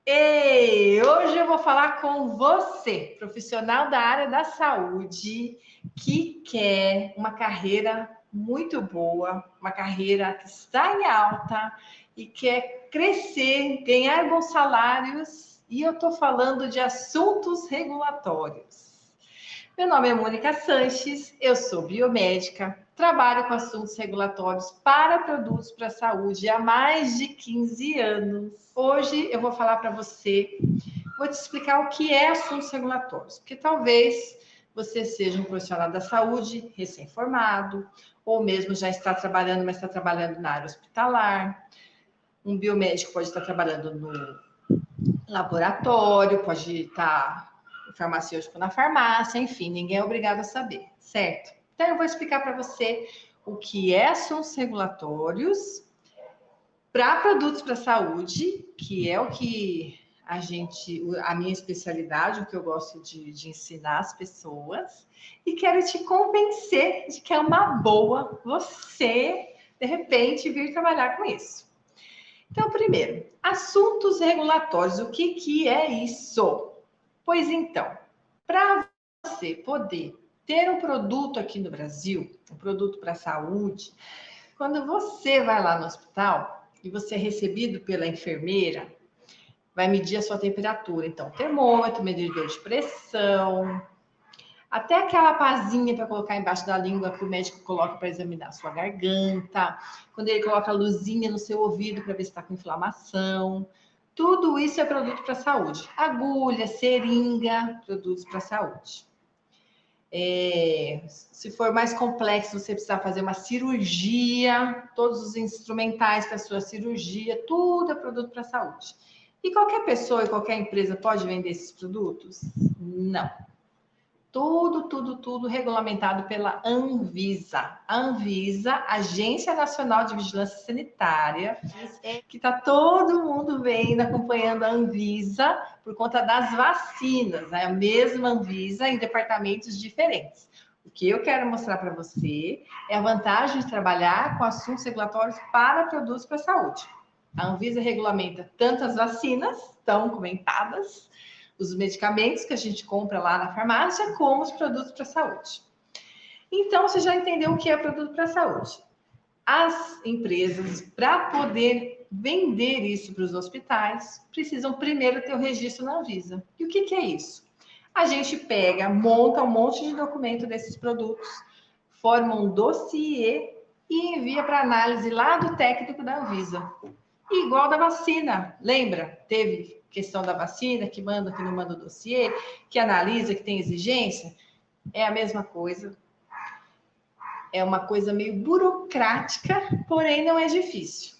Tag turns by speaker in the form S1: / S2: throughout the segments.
S1: Ei, hoje eu vou falar com você, profissional da área da saúde, que quer uma carreira muito boa, uma carreira que está em alta e quer crescer, ganhar bons salários. E eu estou falando de assuntos regulatórios. Meu nome é Mônica Sanches, eu sou biomédica, trabalho com assuntos regulatórios para produtos para a saúde há mais de 15 anos. Hoje eu vou falar para você, vou te explicar o que é assuntos regulatórios, porque talvez você seja um profissional da saúde recém-formado, ou mesmo já está trabalhando, mas está trabalhando na área hospitalar. Um biomédico pode estar trabalhando no laboratório, pode estar farmacêutico na farmácia, enfim, ninguém é obrigado a saber, certo? Então, eu vou explicar para você o que assuntos regulatórios para produtos para saúde, que é o que a minha especialidade, o que eu gosto de ensinar as pessoas, e quero te convencer de que é uma boa você, de repente, vir trabalhar com isso. Então, primeiro, assuntos regulatórios. O que é isso? Pois então, para você poder ter um produto aqui no Brasil, um produto para a saúde, quando você vai lá no hospital e você é recebido pela enfermeira, vai medir a sua temperatura. Então, termômetro, medidor de pressão, até aquela pazinha para colocar embaixo da língua que o médico coloca para examinar a sua garganta, quando ele coloca a luzinha no seu ouvido para ver se está com inflamação. Tudo isso é produto para a saúde. Agulha, seringa, produtos para a saúde. Se for mais complexo, você precisar fazer uma cirurgia, todos os instrumentais para a sua cirurgia, tudo é produto para a saúde. E qualquer pessoa e qualquer empresa pode vender esses produtos? Não. Tudo regulamentado pela Anvisa. A Anvisa, Agência Nacional de Vigilância Sanitária, que está todo mundo vendo, acompanhando a Anvisa por conta das vacinas. É a mesma Anvisa em departamentos diferentes. O que eu quero mostrar para você é a vantagem de trabalhar com assuntos regulatórios para produtos para a saúde. A Anvisa regulamenta tanto as vacinas, tão comentadas, os medicamentos que a gente compra lá na farmácia, como os produtos para a saúde. Então, você já entendeu o que é produto para a saúde. As empresas, para poder vender isso para os hospitais, precisam primeiro ter o registro na Anvisa. E o que é isso? A gente pega, monta um monte de documento desses produtos, forma um dossiê e envia para análise lá do técnico da Anvisa. Igual da vacina, lembra? Teve questão da vacina, que manda, que não manda o dossiê, que analisa, que tem exigência. É a mesma coisa. É uma coisa meio burocrática, porém não é difícil.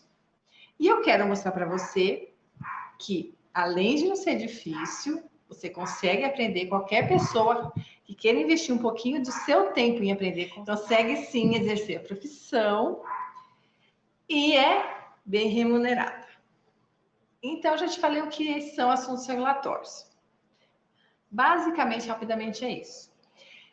S1: E eu quero mostrar para você que, além de não ser difícil, você consegue aprender. Qualquer pessoa que queira investir um pouquinho do seu tempo em aprender, consegue sim exercer a profissão e é bem remunerada. Então, já te falei o que são assuntos regulatórios. Basicamente, rapidamente, é isso.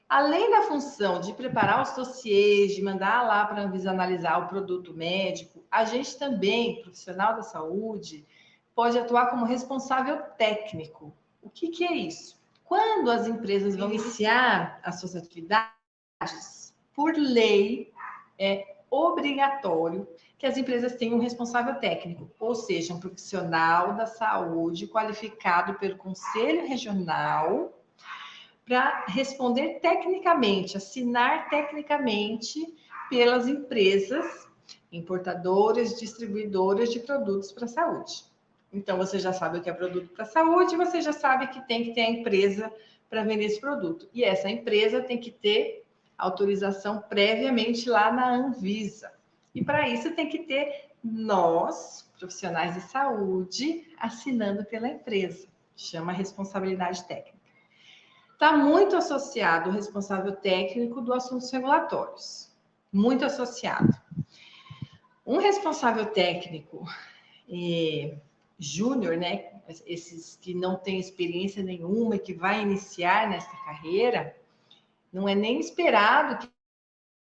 S1: Além da função de preparar os dossiês, de mandar lá para a Anvisa analisar o produto médico, a gente também, profissional da saúde, pode atuar como responsável técnico. O que é isso? Quando as empresas vão iniciar as suas atividades, por lei, é obrigatório que as empresas tenham um responsável técnico, ou seja, um profissional da saúde qualificado pelo Conselho Regional para responder tecnicamente, assinar tecnicamente pelas empresas importadoras, distribuidoras de produtos para a saúde. Então, você já sabe o que é produto para a saúde, você já sabe que tem que ter a empresa para vender esse produto. E essa empresa tem que ter autorização previamente lá na Anvisa. E para isso tem que ter nós, profissionais de saúde, assinando pela empresa. Chama responsabilidade técnica. Está muito associado o responsável técnico dos assuntos regulatórios. Muito associado. Um responsável técnico júnior, né? Esses que não têm experiência nenhuma e que vai iniciar nessa carreira, não é nem esperado que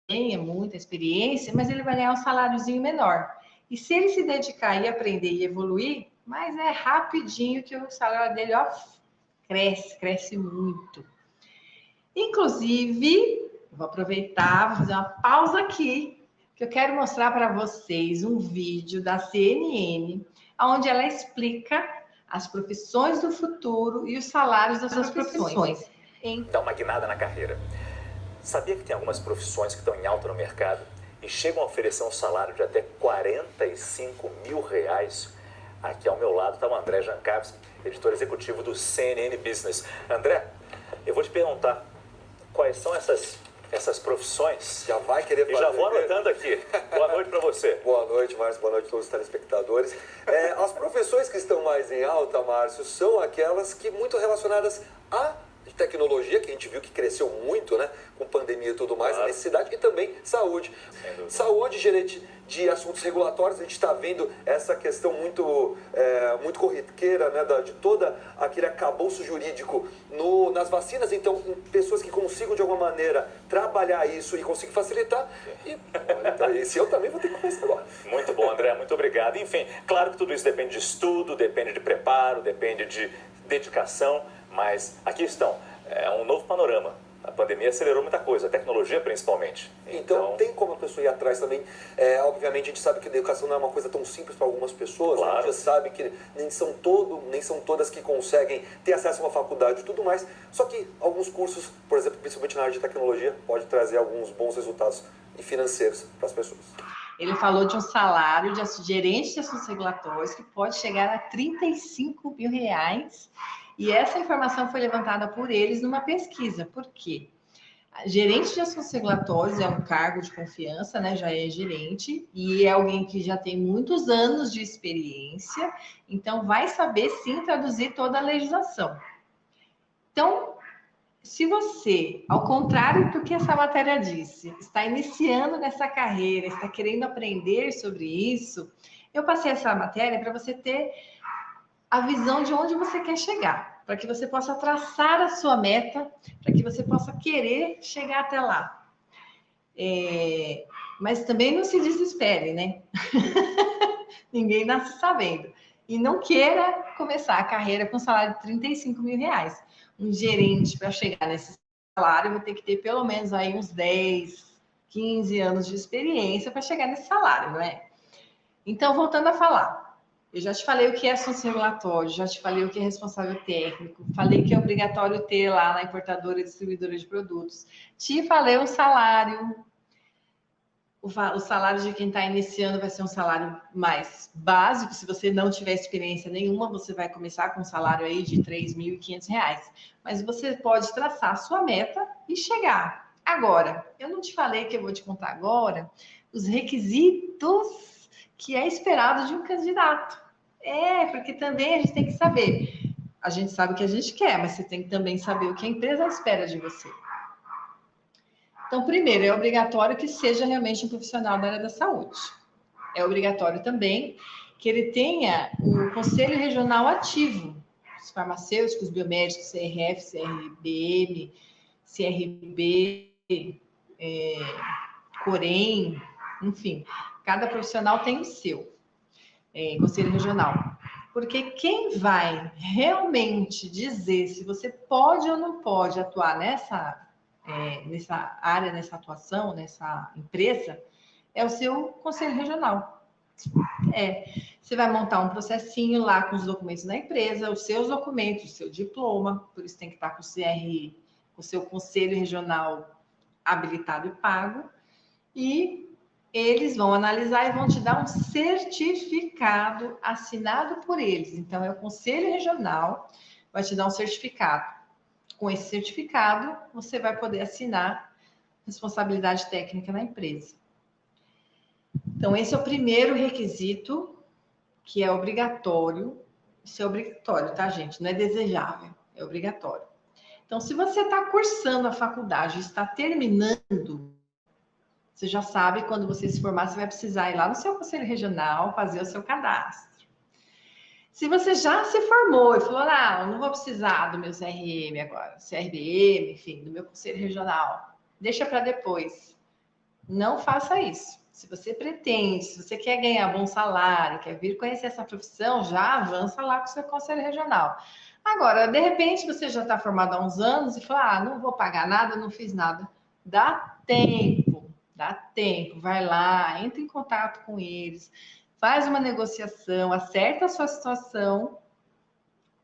S1: tenha muita experiência, mas ele vai ganhar um saláriozinho menor. E se ele se dedicar e aprender e evoluir, mas é rapidinho que o salário dele, ó, cresce muito. Inclusive, vou aproveitar, vou fazer uma pausa aqui, que eu quero mostrar para vocês um vídeo da CNN, onde ela explica as profissões do futuro e os salários das suas profissões.
S2: Dá uma guinada na carreira. Sabia que tem algumas profissões que estão em alta no mercado e chegam a oferecer um salário de até R$45 mil? Aqui ao meu lado está o André Jankowski, editor executivo do CNN Business. André, eu vou te perguntar, quais são essas profissões?
S3: Já vai querer fazer.
S2: E já vou anotando aqui. Boa noite para você.
S3: Boa noite, Márcio. Boa noite a todos os telespectadores. As profissões que estão mais em alta, Márcio, são aquelas que muito relacionadas à tecnologia, que a gente viu que cresceu muito, né? Com pandemia e tudo mais, a necessidade, e também saúde. Saúde, gerente de assuntos regulatórios, a gente está vendo essa questão muito corriqueira, né? De toda aquele arcabouço jurídico nas vacinas. Então, pessoas que consigam, de alguma maneira, trabalhar isso e conseguir facilitar. E olha, esse eu também vou ter que começar agora.
S2: Muito bom, André. Muito obrigado. Enfim, claro que tudo isso depende de estudo, depende de preparo, depende de dedicação, mas aqui estão. É um novo panorama. A pandemia acelerou muita coisa, a tecnologia principalmente.
S3: Então tem como a pessoa ir atrás também. Obviamente a gente sabe que a educação não é uma coisa tão simples para algumas pessoas.
S2: Claro.
S3: A gente sabe que nem são todas que conseguem ter acesso a uma faculdade e tudo mais. Só que alguns cursos, por exemplo, principalmente na área de tecnologia, pode trazer alguns bons resultados financeiros para as pessoas.
S1: Ele falou de um salário de gerente de assuntos regulatórios que pode chegar a R$35 mil. E essa informação foi levantada por eles numa pesquisa. Por quê? Gerente de assuntos regulatórios é um cargo de confiança, né? Já é gerente e é alguém que já tem muitos anos de experiência, então vai saber sim traduzir toda a legislação. Então, se você, ao contrário do que essa matéria disse, está iniciando nessa carreira, está querendo aprender sobre isso, eu passei essa matéria para você ter a visão de onde você quer chegar, para que você possa traçar a sua meta, para que você possa querer chegar até lá. Mas também não se desespere, né? Ninguém nasce sabendo. E não queira começar a carreira com um salário de R$35 mil. Um gerente, para chegar nesse salário, vai ter que ter pelo menos aí uns 10, 15 anos de experiência para chegar nesse salário, não é? Então, voltando a falar. Eu já te falei o que é assuntos regulatórios, já te falei o que é responsável técnico, falei que é obrigatório ter lá na importadora e distribuidora de produtos. Te falei o salário. O salário de quem está iniciando vai ser um salário mais básico. Se você não tiver experiência nenhuma, você vai começar com um salário aí de R$3.500. Mas você pode traçar a sua meta e chegar. Agora, eu não te falei que eu vou te contar agora os requisitos que é esperado de um candidato. Porque também a gente tem que saber. A gente sabe o que a gente quer, mas você tem que também saber o que a empresa espera de você. Então, primeiro, é obrigatório que seja realmente um profissional da área da saúde. É obrigatório também que ele tenha o Conselho Regional ativo. Os farmacêuticos, biomédicos, CRF, CRBM, CRB, Corém, enfim. Cada profissional tem o seu. Conselho Regional. Porque quem vai realmente dizer se você pode ou não pode atuar nessa área, nessa atuação, nessa empresa, é o seu Conselho Regional. Você vai montar um processinho lá com os documentos da empresa, os seus documentos, o seu diploma, por isso tem que estar com o CRI, o seu Conselho Regional habilitado e pago, e eles vão analisar e vão te dar um certificado assinado por eles. Então, é o Conselho Regional, vai te dar um certificado. Com esse certificado, você vai poder assinar responsabilidade técnica na empresa. Então, esse é o primeiro requisito, que é obrigatório. Isso é obrigatório, tá, gente? Não é desejável, é obrigatório. Então, se você está cursando a faculdade e está terminando, você já sabe, quando você se formar, você vai precisar ir lá no seu conselho regional, fazer o seu cadastro. Se você já se formou e falou, não vou precisar do meu CRM agora, CRBM, enfim, do meu conselho regional, deixa para depois. Não faça isso. Se você pretende, se você quer ganhar bom salário, quer vir conhecer essa profissão, já avança lá com o seu conselho regional. Agora, de repente, você já está formado há uns anos e fala, não vou pagar nada, não fiz nada. Dá tempo, vai lá, entra em contato com eles, faz uma negociação, acerta a sua situação.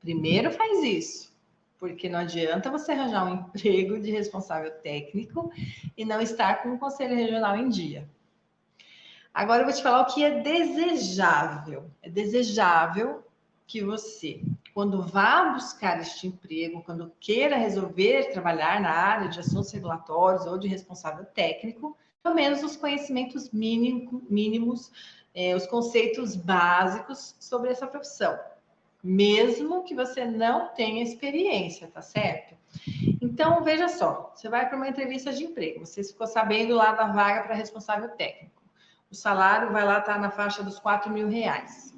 S1: Primeiro faz isso, porque não adianta você arranjar um emprego de responsável técnico e não estar com o conselho regional em dia. Agora eu vou te falar o que é desejável. É desejável que você, quando vá buscar este emprego, quando queira resolver trabalhar na área de assuntos regulatórios ou de responsável técnico, pelo menos os conhecimentos mínimos, os conceitos básicos sobre essa profissão. Mesmo que você não tenha experiência, tá certo? Então, veja só, você vai para uma entrevista de emprego, você ficou sabendo lá da vaga para responsável técnico. O salário vai lá estar na faixa dos R$4.000.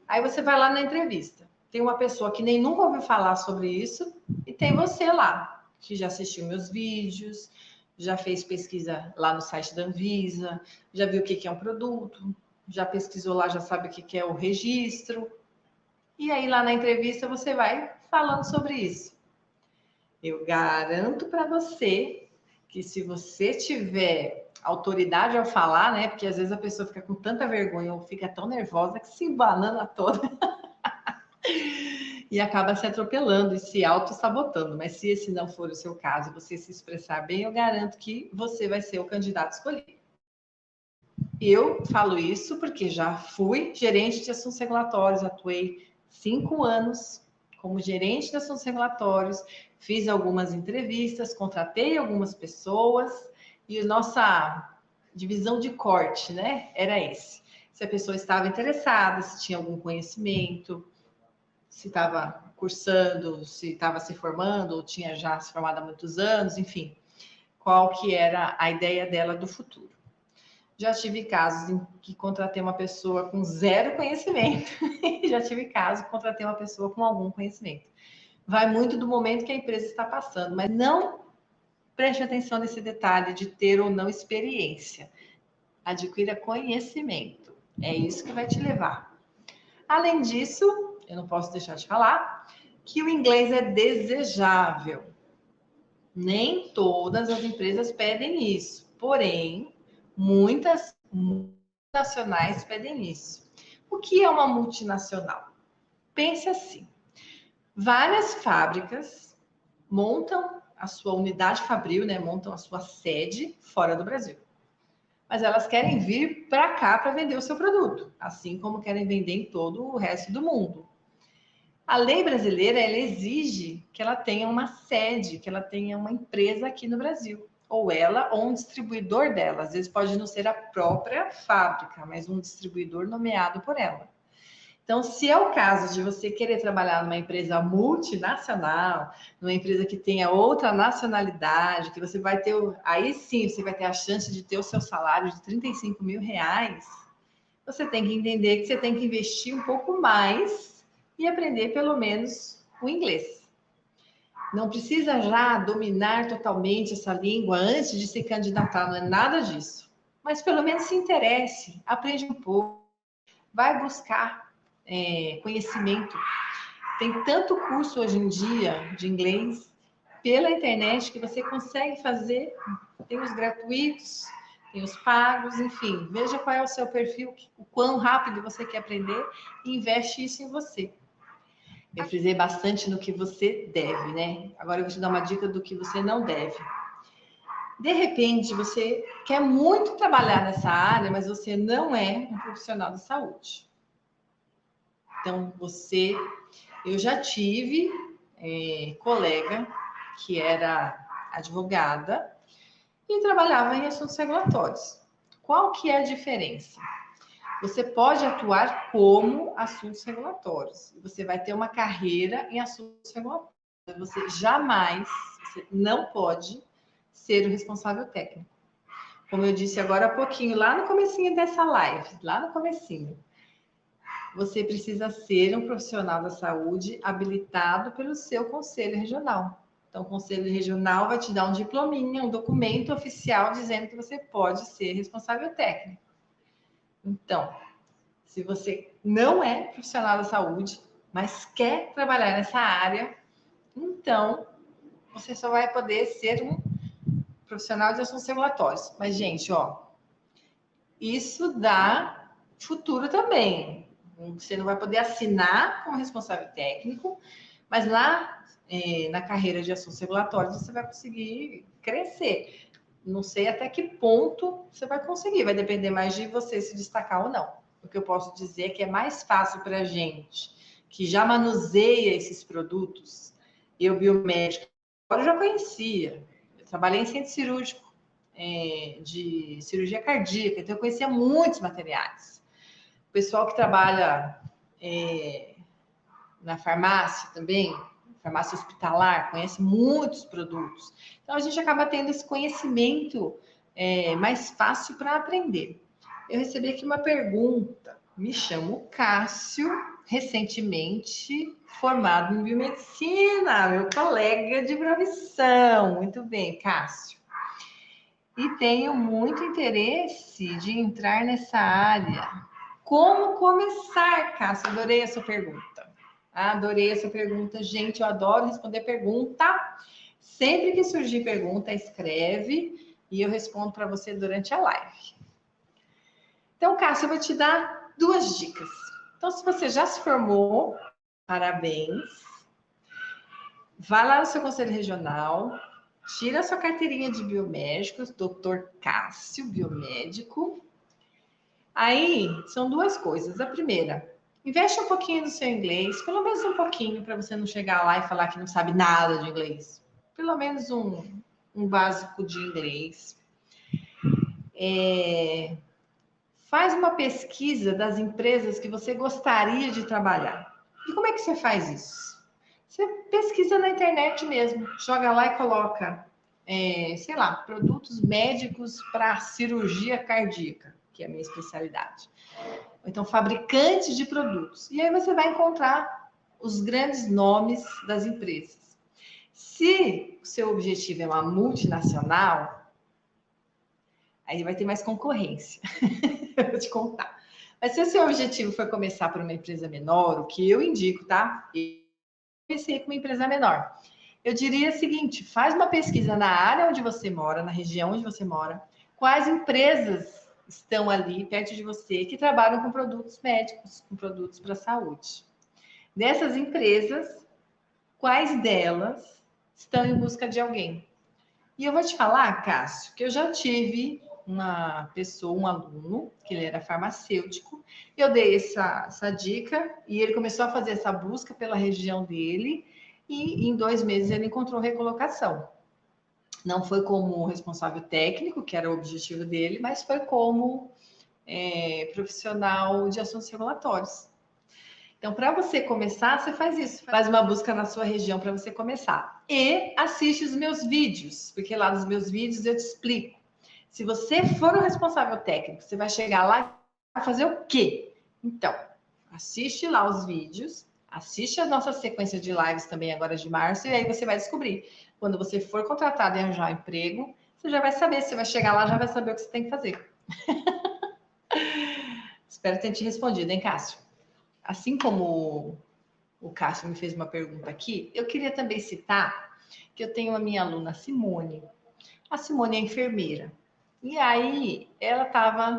S1: Aí você vai lá na entrevista. Tem uma pessoa que nem nunca ouviu falar sobre isso e tem você lá, que já assistiu meus vídeos, já fez pesquisa lá no site da Anvisa, já viu o que é um produto, já pesquisou lá, já sabe o que é o registro. E aí lá na entrevista você vai falando sobre isso. Eu garanto para você que se você tiver autoridade ao falar, né? Porque às vezes a pessoa fica com tanta vergonha ou fica tão nervosa que se banana toda e acaba se atropelando e se auto-sabotando. Mas se esse não for o seu caso, você se expressar bem, eu garanto que você vai ser o candidato escolhido. Eu falo isso porque já fui gerente de assuntos regulatórios, atuei 5 anos como gerente de assuntos regulatórios, fiz algumas entrevistas, contratei algumas pessoas e nossa divisão de corte, né, era esse. Se a pessoa estava interessada, se tinha algum conhecimento, se estava cursando, se estava se formando, ou tinha já se formado há muitos anos, enfim, qual que era a ideia dela do futuro. Já tive casos em que contratei uma pessoa com zero conhecimento e já tive casos que contratei uma pessoa com algum conhecimento. Vai muito do momento que a empresa está passando, mas não preste atenção nesse detalhe de ter ou não experiência. Adquira conhecimento. É isso que vai te levar. Além disso, eu não posso deixar de falar que o inglês é desejável. Nem todas as empresas pedem isso, porém, muitas multinacionais pedem isso. O que é uma multinacional? Pense assim: várias fábricas montam a sua unidade fabril, né? Montam a sua sede fora do Brasil. Mas elas querem vir para cá para vender o seu produto, assim como querem vender em todo o resto do mundo. A lei brasileira, ela exige que ela tenha uma sede, que ela tenha uma empresa aqui no Brasil. Ou ela, ou um distribuidor dela. Às vezes pode não ser a própria fábrica, mas um distribuidor nomeado por ela. Então, se é o caso de você querer trabalhar numa empresa multinacional, numa empresa que tenha outra nacionalidade, que você vai ter, aí sim, você vai ter a chance de ter o seu salário de R$35.000, você tem que entender que você tem que investir um pouco mais e aprender pelo menos o inglês. Não precisa já dominar totalmente essa língua antes de se candidatar, não é nada disso. Mas pelo menos se interesse, aprende um pouco, vai buscar conhecimento. Tem tanto curso hoje em dia de inglês pela internet que você consegue fazer, tem os gratuitos, tem os pagos, enfim, veja qual é o seu perfil, o quão rápido você quer aprender e investe isso em você. Eu frisei bastante no que você deve, né? Agora eu vou te dar uma dica do que você não deve. De repente, você quer muito trabalhar nessa área, mas você não é um profissional de saúde. Então, eu já tive colega que era advogada e trabalhava em assuntos regulatórios. Qual que é a diferença? Você pode atuar como assuntos regulatórios. Você vai ter uma carreira em assuntos regulatórios. Você não pode ser o responsável técnico. Como eu disse agora há pouquinho, lá no comecinho dessa live, lá no comecinho, você precisa ser um profissional da saúde habilitado pelo seu conselho regional. Então, o Conselho Regional vai te dar um diplominha, um documento oficial dizendo que você pode ser responsável técnico. Então, se você não é profissional da saúde, mas quer trabalhar nessa área, então você só vai poder ser um profissional de assuntos regulatórios. Mas, gente, ó, isso dá futuro também. Você não vai poder assinar como responsável técnico, mas na carreira de assuntos regulatórios você vai conseguir crescer. Não sei até que ponto você vai conseguir, vai depender mais de você se destacar ou não. O que eu posso dizer é que é mais fácil para a gente que já manuseia esses produtos. Eu, biomédica, eu já conhecia. Eu trabalhei em centro cirúrgico de cirurgia cardíaca, então eu conhecia muitos materiais. O pessoal que trabalha na farmácia também, farmácia hospitalar, conhece muitos produtos. Então, a gente acaba tendo esse conhecimento mais fácil para aprender. Eu recebi aqui uma pergunta. Me chamo Cássio, recentemente formado em biomedicina, meu colega de profissão. Muito bem, Cássio. E tenho muito interesse de entrar nessa área. Como começar, Cássio? Adorei a sua pergunta. Adorei essa pergunta, gente. Eu adoro responder pergunta. Sempre que surgir pergunta, escreve e eu respondo para você durante a live. Então, Cássio, eu vou te dar 2 dicas. Então, se você já se formou, parabéns. Vá lá no seu conselho regional, tira a sua carteirinha de biomédicos, Dr. Cássio, biomédico. Aí, são 2 coisas. A primeira, investe um pouquinho no seu inglês, pelo menos um pouquinho, para você não chegar lá e falar que não sabe nada de inglês. Pelo menos um básico de inglês. Faz uma pesquisa das empresas que você gostaria de trabalhar. E como é que você faz isso? Você pesquisa na internet mesmo, joga lá e coloca, sei lá, produtos médicos para cirurgia cardíaca, que é a minha especialidade. Ou então, fabricantes de produtos. E aí você vai encontrar os grandes nomes das empresas. Se o seu objetivo é uma multinacional, aí vai ter mais concorrência. Eu vou te contar. Mas se o seu objetivo for começar por uma empresa menor, o que eu indico, tá? Eu comecei com uma empresa menor. Eu diria o seguinte, faz uma pesquisa na área onde você mora, na região onde você mora, quais empresas estão ali perto de você que trabalham com produtos médicos, com produtos para a saúde. Dessas empresas, quais delas estão em busca de alguém? E eu vou te falar, Cássio, que eu já tive uma pessoa, um aluno, que ele era farmacêutico, eu dei essa dica e ele começou a fazer essa busca pela região dele e em 2 meses ele encontrou recolocação. Não foi como responsável técnico, que era o objetivo dele, mas foi como profissional de assuntos regulatórios. Então, para você começar, você faz isso. Faz uma busca na sua região para você começar. E assiste os meus vídeos, porque lá nos meus vídeos eu te explico. Se você for o responsável técnico, você vai chegar lá e vai fazer o quê? Então, assiste lá os vídeos, assiste a nossa sequência de lives também agora de março, e aí você vai descobrir. Quando você for contratado e arranjar um emprego, você já vai saber. Você vai chegar lá, já vai saber o que você tem que fazer. Espero ter te respondido, hein, Cássio? Assim como o Cássio me fez uma pergunta aqui, eu queria também citar que eu tenho a minha aluna Simone. A Simone é enfermeira. E aí, ela estava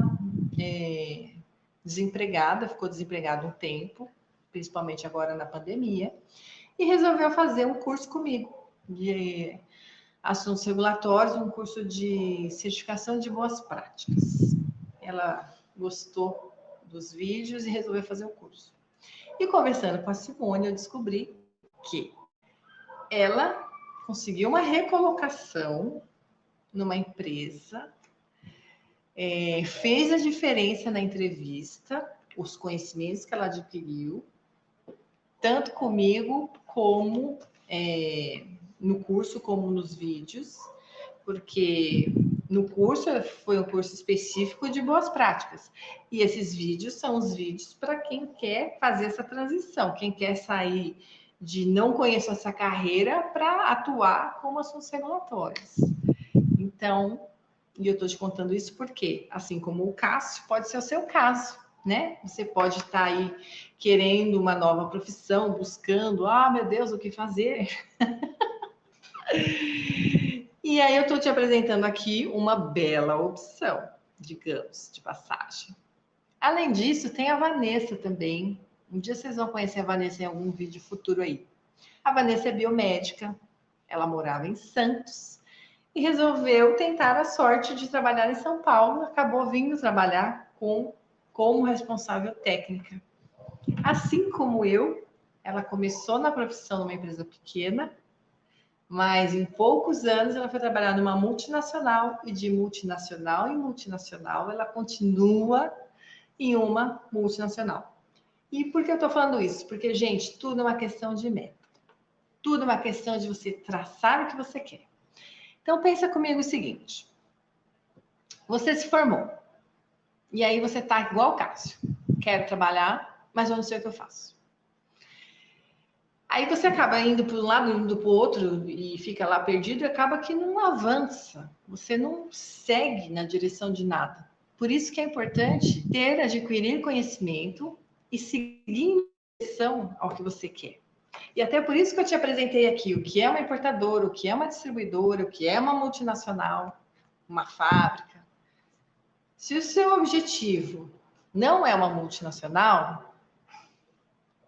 S1: desempregada, ficou desempregada um tempo, principalmente agora na pandemia, e resolveu fazer um curso comigo de assuntos regulatórios, um curso de certificação de boas práticas. Ela gostou dos vídeos e resolveu fazer o curso. E conversando com a Simone, eu descobri que ela conseguiu uma recolocação numa empresa, fez a diferença na entrevista, os conhecimentos que ela adquiriu, tanto comigo como no curso, como nos vídeos, porque no curso foi um curso específico de boas práticas. E esses vídeos são os vídeos para quem quer fazer essa transição, quem quer sair de não conheço essa carreira para atuar como assuntos regulatórios. Então, e eu estou te contando isso porque, assim como o Cássio, pode ser o seu caso, né? Você pode estar aí querendo uma nova profissão, buscando, meu Deus, o que fazer? E aí eu estou te apresentando aqui uma bela opção, digamos, de passagem. Além disso, tem a Vanessa também. Um dia vocês vão conhecer a Vanessa em algum vídeo futuro aí. A Vanessa é biomédica, ela morava em Santos e resolveu tentar a sorte de trabalhar em São Paulo. Acabou vindo trabalhar como responsável técnica. Assim como eu, ela começou na profissão numa empresa pequena, mas em poucos anos ela foi trabalhar numa multinacional e de multinacional em multinacional ela continua em uma multinacional. E por que eu estou falando isso? Porque, gente, tudo é uma questão de meta. Tudo é uma questão de você traçar o que você quer. Então, pensa comigo o seguinte. Você se formou. E aí você está igual o Cássio. Quero trabalhar, mas eu não sei o que eu faço. Aí você acaba indo para um lado, indo para o outro e fica lá perdido e acaba que não avança. Você não segue na direção de nada. Por isso que é importante adquirir conhecimento e seguir em direção ao que você quer. E até por isso que eu te apresentei aqui o que é uma importadora, o que é uma distribuidora, o que é uma multinacional, uma fábrica. Se o seu objetivo não é uma multinacional,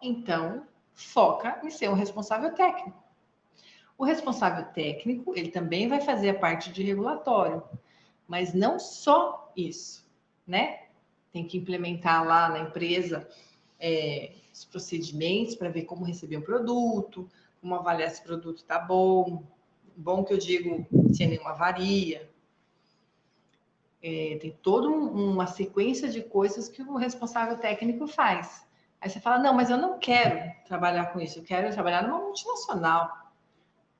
S1: então foca em ser um responsável técnico. O responsável técnico, ele também vai fazer a parte de regulatório, mas não só isso, né? Tem que implementar lá na empresa os procedimentos para ver como receber o produto, como avaliar se o produto está bom, bom que eu digo sem nenhuma avaria. Tem toda uma sequência de coisas que o responsável técnico faz. Aí você fala, não, mas eu não quero trabalhar com isso, eu quero trabalhar numa multinacional.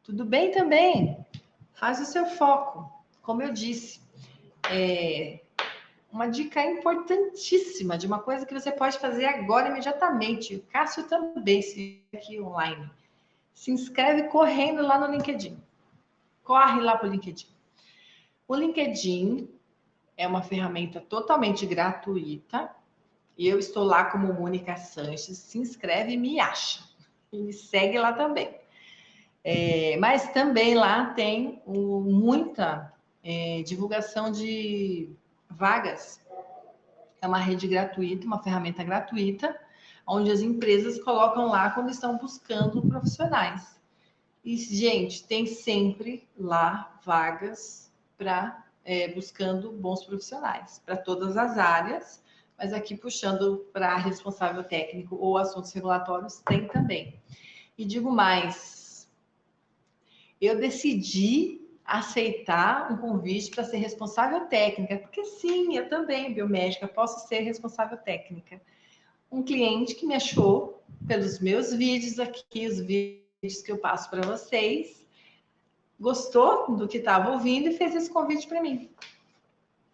S1: Tudo bem também, faz o seu foco. Como eu disse, uma dica importantíssima de uma coisa que você pode fazer agora, imediatamente. O Cássio também, se aqui online. Se inscreve correndo lá no LinkedIn. Corre lá para o LinkedIn. O LinkedIn é uma ferramenta totalmente gratuita. E eu estou lá como Mônica Sanches. Se inscreve e me acha. E me segue lá também. Mas também lá tem muita divulgação de vagas. É uma rede gratuita, uma ferramenta gratuita, onde as empresas colocam lá quando estão buscando profissionais. E, gente, tem sempre lá vagas para buscando bons profissionais, para todas as áreas, mas aqui puxando para responsável técnico ou assuntos regulatórios, tem também. E digo mais, eu decidi aceitar um convite para ser responsável técnica, porque sim, eu também, biomédica, posso ser responsável técnica. Um cliente que me achou pelos meus vídeos aqui, os vídeos que eu passo para vocês, gostou do que estava ouvindo e fez esse convite para mim.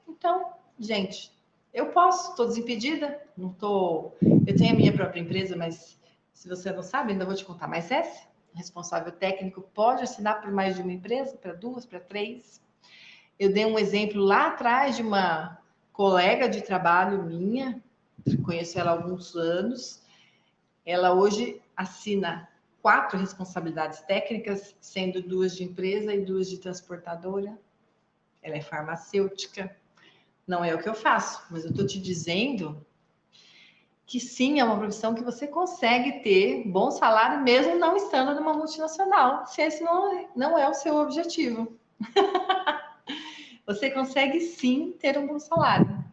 S1: Então, gente, eu posso, estou desimpedida, não estou. Eu tenho a minha própria empresa, mas se você não sabe, ainda vou te contar mais essa. Responsável técnico pode assinar por mais de uma empresa, para 2, para 3. Eu dei um exemplo lá atrás de uma colega de trabalho minha, conheço ela há alguns anos. Ela hoje assina 4 responsabilidades técnicas, sendo 2 de empresa e 2 de transportadora. Ela é farmacêutica. Não é o que eu faço, mas eu estou te dizendo que sim, é uma profissão que você consegue ter bom salário mesmo não estando numa multinacional, se esse não é o seu objetivo. Você consegue sim ter um bom salário.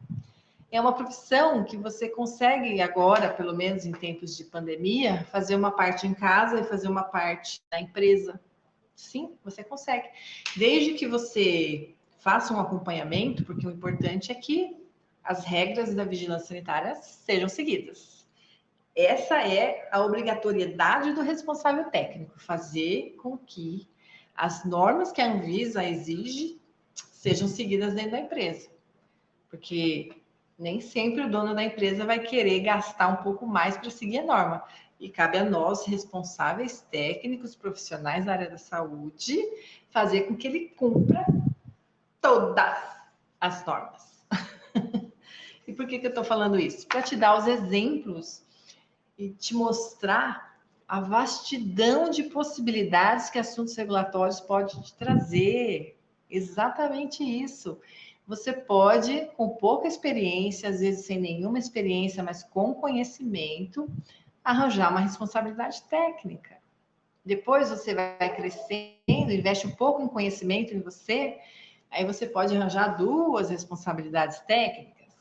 S1: É uma profissão que você consegue agora, pelo menos em tempos de pandemia, fazer uma parte em casa e fazer uma parte na empresa. Sim, você consegue. Desde que você faça um acompanhamento, porque o importante é que as regras da vigilância sanitária sejam seguidas. Essa é a obrigatoriedade do responsável técnico, fazer com que as normas que a Anvisa exige sejam seguidas dentro da empresa. Porque nem sempre o dono da empresa vai querer gastar um pouco mais para seguir a norma. E cabe a nós, responsáveis técnicos, profissionais da área da saúde, fazer com que ele cumpra todas as normas. E por que eu estou falando isso? Para te dar os exemplos e te mostrar a vastidão de possibilidades que assuntos regulatórios pode te trazer. Exatamente isso. Você pode, com pouca experiência, às vezes sem nenhuma experiência, mas com conhecimento, arranjar uma responsabilidade técnica. Depois você vai crescendo, investe um pouco em conhecimento em você, aí você pode arranjar 2 responsabilidades técnicas.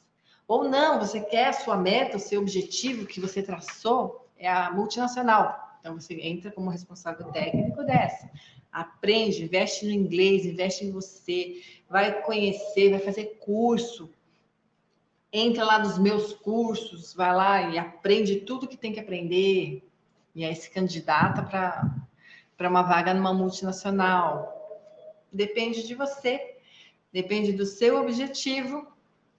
S1: Ou não, você quer a sua meta, o seu objetivo que você traçou é a multinacional. Então você entra como responsável técnico dessa. Aprende, investe no inglês, investe em você, vai conhecer, vai fazer curso. Entra lá nos meus cursos, vai lá e aprende tudo que tem que aprender. E aí se candidata para uma vaga numa multinacional. Depende de você, depende do seu objetivo,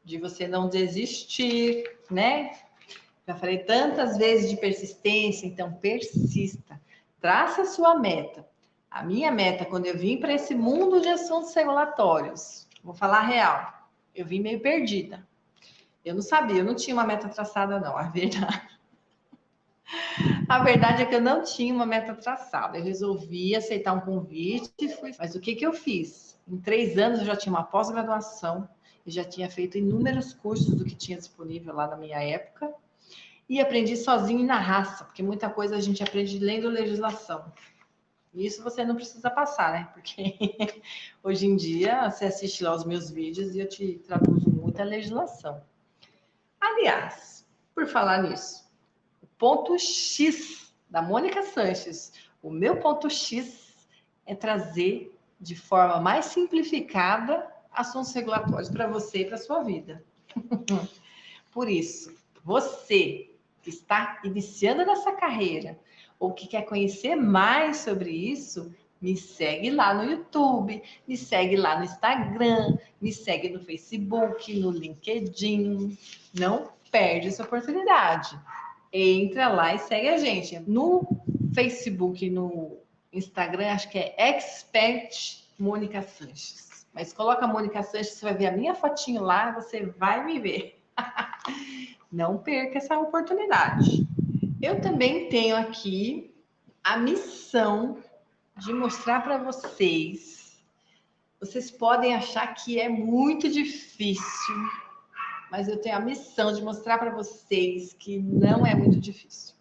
S1: de você não desistir, né? Já falei tantas vezes de persistência, então persista. Traça a sua meta. A minha meta, quando eu vim para esse mundo de assuntos regulatórios, vou falar a real, eu vim meio perdida. Eu não sabia, eu não tinha uma meta traçada, não, a verdade. A verdade é que eu não tinha uma meta traçada. Eu resolvi aceitar um convite e fui. Mas o que eu fiz? Em 3 anos eu já tinha uma pós-graduação, eu já tinha feito inúmeros cursos do que tinha disponível lá na minha época e aprendi sozinho e na raça, porque muita coisa a gente aprende lendo legislação. E isso você não precisa passar, né? Porque hoje em dia você assiste lá os meus vídeos e eu te traduzo muita legislação. Aliás, por falar nisso, o ponto X da Mônica Sanches, o meu ponto X é trazer de forma mais simplificada assuntos regulatórios para você e para a sua vida. Por isso, você que está iniciando nessa carreira ou que quer conhecer mais sobre isso, me segue lá no YouTube, me segue lá no Instagram, me segue no Facebook, no LinkedIn. Não perde essa oportunidade. Entra lá e segue a gente. No Facebook, no Instagram, acho que é Expert Mônica Sanches. Mas coloca Mônica Sanches, você vai ver a minha fotinho lá, você vai me ver. Não perca essa oportunidade. Eu também tenho aqui a missão de mostrar para vocês. Vocês podem achar que é muito difícil, mas eu tenho a missão de mostrar para vocês que não é muito difícil.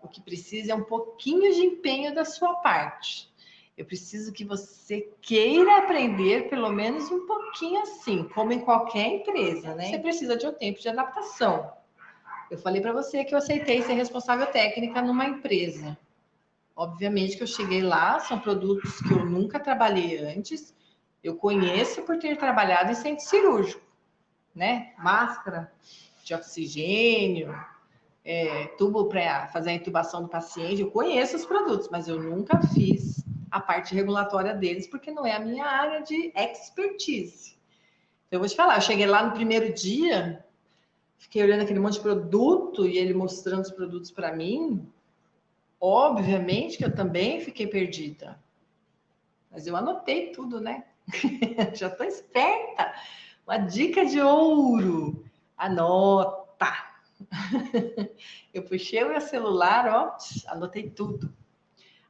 S1: O que precisa é um pouquinho de empenho da sua parte. Eu preciso que você queira aprender pelo menos um pouquinho assim, como em qualquer empresa, né? Você precisa de um tempo de adaptação. Eu falei para você que eu aceitei ser responsável técnica numa empresa. Obviamente que eu cheguei lá, são produtos que eu nunca trabalhei antes. Eu conheço por ter trabalhado em centro cirúrgico, né? Máscara de oxigênio, tubo para fazer a intubação do paciente. Eu conheço os produtos, mas eu nunca fiz a parte regulatória deles, porque não é a minha área de expertise. Então, eu vou te falar, eu cheguei lá no primeiro dia, fiquei olhando aquele monte de produto e ele mostrando os produtos para mim. Obviamente que eu também fiquei perdida. Mas eu anotei tudo, né? Já estou esperta. Uma dica de ouro. Anota. Eu puxei o meu celular, ó, anotei tudo.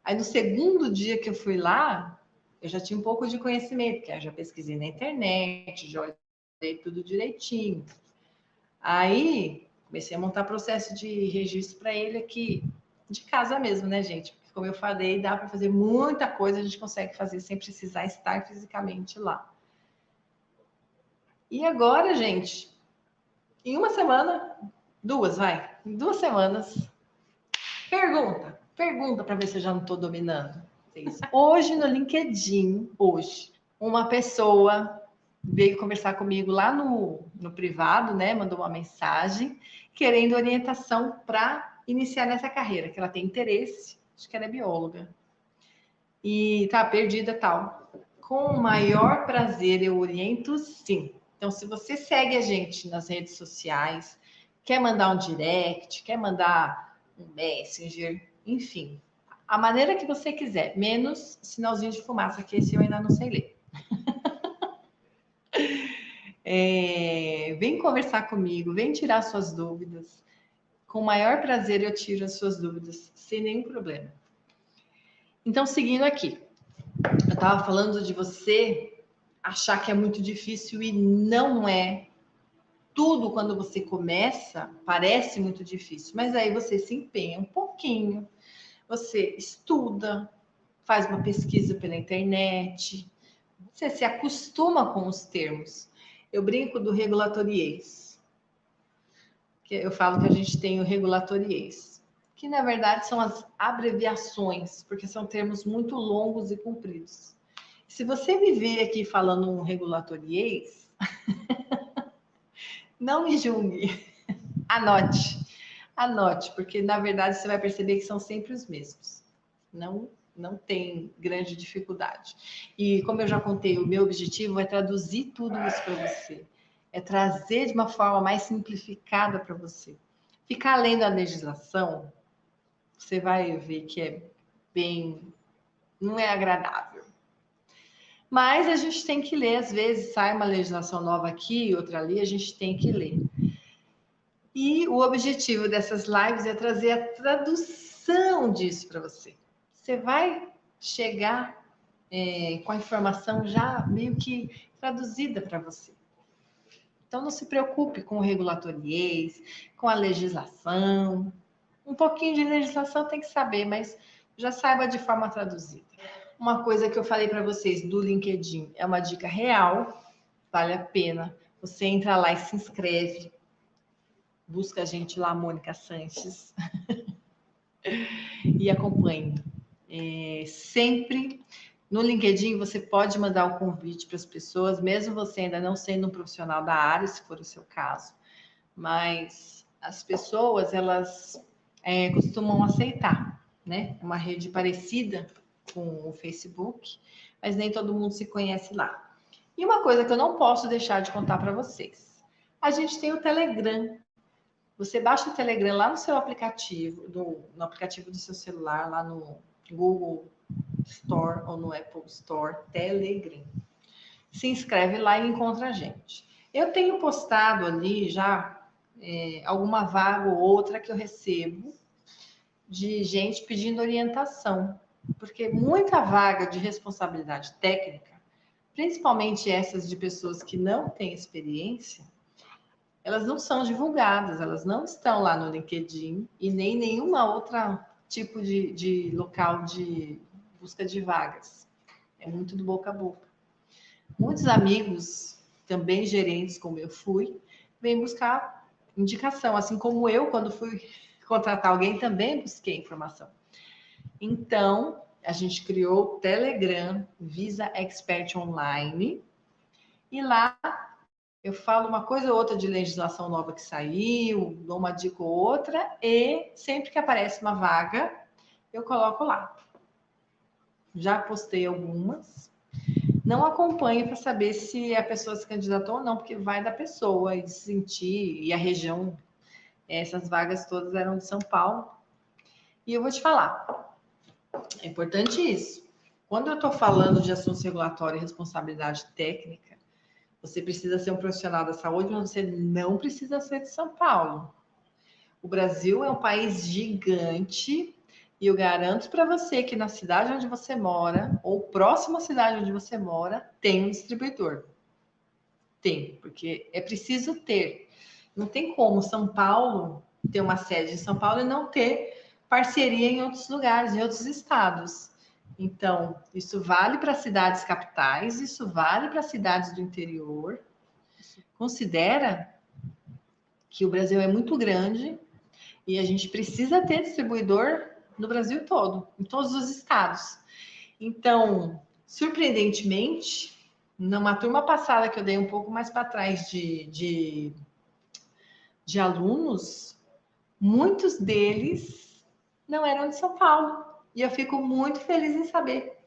S1: Aí no segundo dia que eu fui lá, eu já tinha um pouco de conhecimento, porque eu já pesquisei na internet, já olhei tudo direitinho. Aí comecei a montar processo de registro para ele aqui, de casa mesmo, né, gente? Porque, como eu falei, dá para fazer muita coisa, a gente consegue fazer sem precisar estar fisicamente lá. E agora, gente, em uma semana, em 2 semanas, pergunta para ver se eu já não estou dominando. Hoje no LinkedIn, uma pessoa veio conversar comigo lá no privado, né? Mandou uma mensagem querendo orientação para iniciar nessa carreira, que ela tem interesse, acho que ela é bióloga. E tá perdida tal. Com o maior prazer eu oriento, sim. Então, se você segue a gente nas redes sociais, quer mandar um direct, quer mandar um Messenger, enfim. A maneira que você quiser, menos sinalzinho de fumaça, que esse eu ainda não sei ler. Vem conversar comigo, vem tirar suas dúvidas. Com o maior prazer eu tiro as suas dúvidas, sem nenhum problema. Então, seguindo aqui. Eu estava falando de você achar que é muito difícil e não é. Tudo, quando você começa, parece muito difícil, mas aí você se empenha um pouquinho, você estuda, faz uma pesquisa pela internet, você se acostuma com os termos. Eu brinco do regulatoriês, que eu falo que a gente tem o regulatoriês, que na verdade são as abreviações, porque são termos muito longos e compridos. Se você me ver aqui falando um regulatoriês, não me julgue, anote, porque na verdade você vai perceber que são sempre os mesmos. Não tem grande dificuldade. E como eu já contei, o meu objetivo é traduzir tudo isso para você. É trazer de uma forma mais simplificada para você. Ficar lendo a legislação, você vai ver que é não é agradável. Mas a gente tem que ler, às vezes sai uma legislação nova aqui, outra ali, a gente tem que ler. E o objetivo dessas lives é trazer a tradução disso para você. Você vai chegar com a informação já meio que traduzida para você. Então não se preocupe com o regulatoriês, com a legislação. Um pouquinho de legislação tem que saber, mas já saiba de forma traduzida. Uma coisa que eu falei para vocês do LinkedIn é uma dica real, vale a pena. Você entra lá e se inscreve. Busca a gente lá, Mônica Sanches. E acompanhe. Sempre no LinkedIn você pode mandar o convite para as pessoas, mesmo você ainda não sendo um profissional da área, se for o seu caso. Mas as pessoas, elas costumam aceitar, né? É uma rede parecida com o Facebook, mas nem todo mundo se conhece lá. E uma coisa que eu não posso deixar de contar para vocês. A gente tem o Telegram. Você baixa o Telegram lá no seu aplicativo, no aplicativo do seu celular, lá no Google Store ou no Apple Store, Telegram. Se inscreve lá e encontra a gente. Eu tenho postado ali já alguma vaga ou outra que eu recebo de gente pedindo orientação, porque muita vaga de responsabilidade técnica, principalmente essas de pessoas que não têm experiência, elas não são divulgadas, elas não estão lá no LinkedIn e nem nenhuma outra tipo de local de busca de vagas. É muito do boca a boca. Muitos amigos, também gerentes como eu fui, vêm buscar indicação, assim como eu, quando fui contratar alguém, também busquei informação. Então, a gente criou o Telegram Visa Expert Online e lá eu falo uma coisa ou outra de legislação nova que saiu, dou uma dica ou outra e sempre que aparece uma vaga, eu coloco lá. Já postei algumas. Não acompanhe para saber se a pessoa se candidatou ou não, porque vai da pessoa e de sentir, e a região, essas vagas todas eram de São Paulo. E eu vou te falar, é importante isso. Quando eu estou falando de assuntos regulatórios e responsabilidade técnica, você precisa ser um profissional da saúde, mas você não precisa ser de São Paulo. O Brasil é um país gigante e eu garanto para você que na cidade onde você mora, ou próxima à cidade onde você mora, tem um distribuidor. Tem, porque é preciso ter. Não tem como São Paulo ter uma sede em São Paulo e não ter parceria em outros lugares, em outros estados. Então, isso vale para cidades capitais, isso vale para cidades do interior. Considera que o Brasil é muito grande e a gente precisa ter distribuidor no Brasil todo, em todos os estados. Então, surpreendentemente, numa turma passada que eu dei um pouco mais para trás de alunos, muitos deles não eram de São Paulo. E eu fico muito feliz em saber.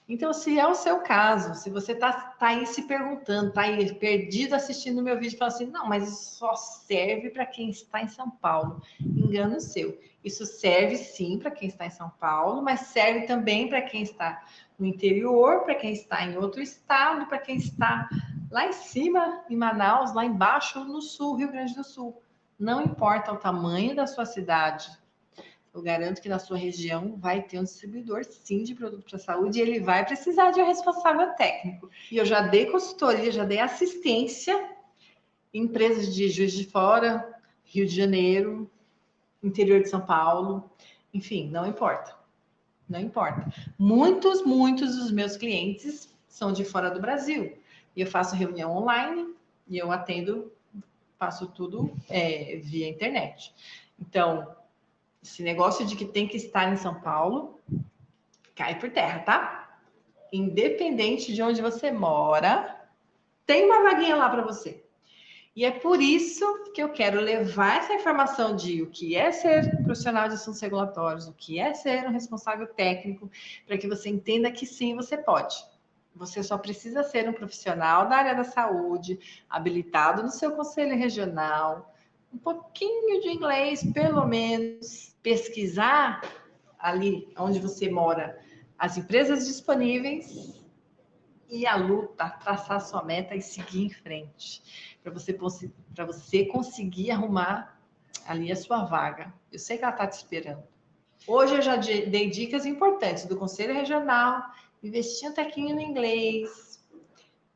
S1: Então, se é o seu caso, se você tá aí se perguntando, tá aí perdido assistindo o meu vídeo, fala assim, não, mas isso só serve para quem está em São Paulo. Engano seu. Isso serve sim para quem está em São Paulo, mas serve também para quem está no interior, para quem está em outro estado, para quem está lá em cima, em Manaus, lá embaixo, no sul, Rio Grande do Sul. Não importa o tamanho da sua cidade, eu garanto que na sua região vai ter um distribuidor, sim, de produto para saúde e ele vai precisar de um responsável técnico. E eu já dei consultoria, já dei assistência em empresas de Juiz de Fora, Rio de Janeiro, interior de São Paulo, enfim, não importa. Não importa. Muitos dos meus clientes são de fora do Brasil. E eu faço reunião online e eu atendo, faço tudo via internet. Então, esse negócio de que tem que estar em São Paulo cai por terra, tá? Independente de onde você mora, tem uma vaguinha lá para você. E é por isso que eu quero levar essa informação de o que é ser profissional de assuntos regulatórios, o que é ser um responsável técnico, para que você entenda que sim, você pode. Você só precisa ser um profissional da área da saúde, habilitado no seu conselho regional, um pouquinho de inglês, pelo menos, pesquisar ali onde você mora as empresas disponíveis e a luta, traçar sua meta e seguir em frente, para você conseguir arrumar ali a sua vaga. Eu sei que ela está te esperando. Hoje eu já dei dicas importantes do Conselho Regional, investir um tequinho no inglês,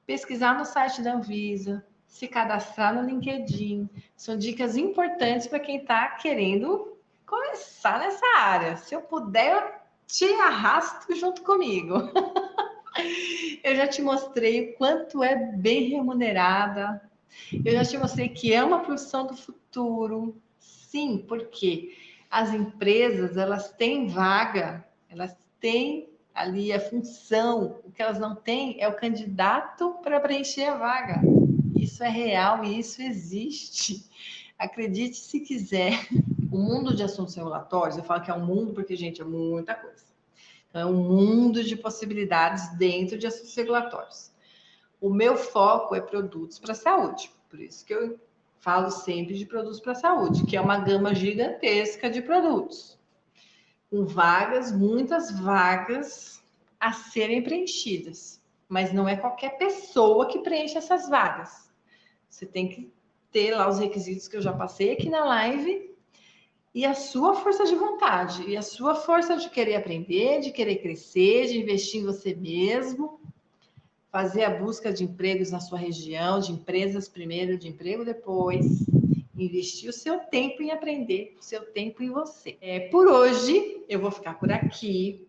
S1: pesquisar no site da Anvisa, se cadastrar no LinkedIn. São dicas importantes para quem está querendo começar nessa área. Se eu puder, eu te arrasto junto comigo. Eu já te mostrei o quanto é bem remunerada. Eu já te mostrei que é uma profissão do futuro. Sim, porque as empresas, elas têm vaga, elas têm ali a função. O que elas não têm é o candidato para preencher a vaga. Isso é real e isso existe. Acredite se quiser. O mundo de assuntos regulatórios, eu falo que é um mundo porque, gente, é muita coisa. Então, é um mundo de possibilidades dentro de assuntos regulatórios. O meu foco é produtos para a saúde. Por isso que eu falo sempre de produtos para a saúde, que é uma gama gigantesca de produtos. Com vagas, muitas vagas a serem preenchidas. Mas não é qualquer pessoa que preenche essas vagas. Você tem que ter lá os requisitos que eu já passei aqui na live e a sua força de vontade, e a sua força de querer aprender, de querer crescer, de investir em você mesmo, fazer a busca de empregos na sua região, de empresas primeiro, de emprego depois, investir o seu tempo em aprender, o seu tempo em você. Por hoje, eu vou ficar por aqui.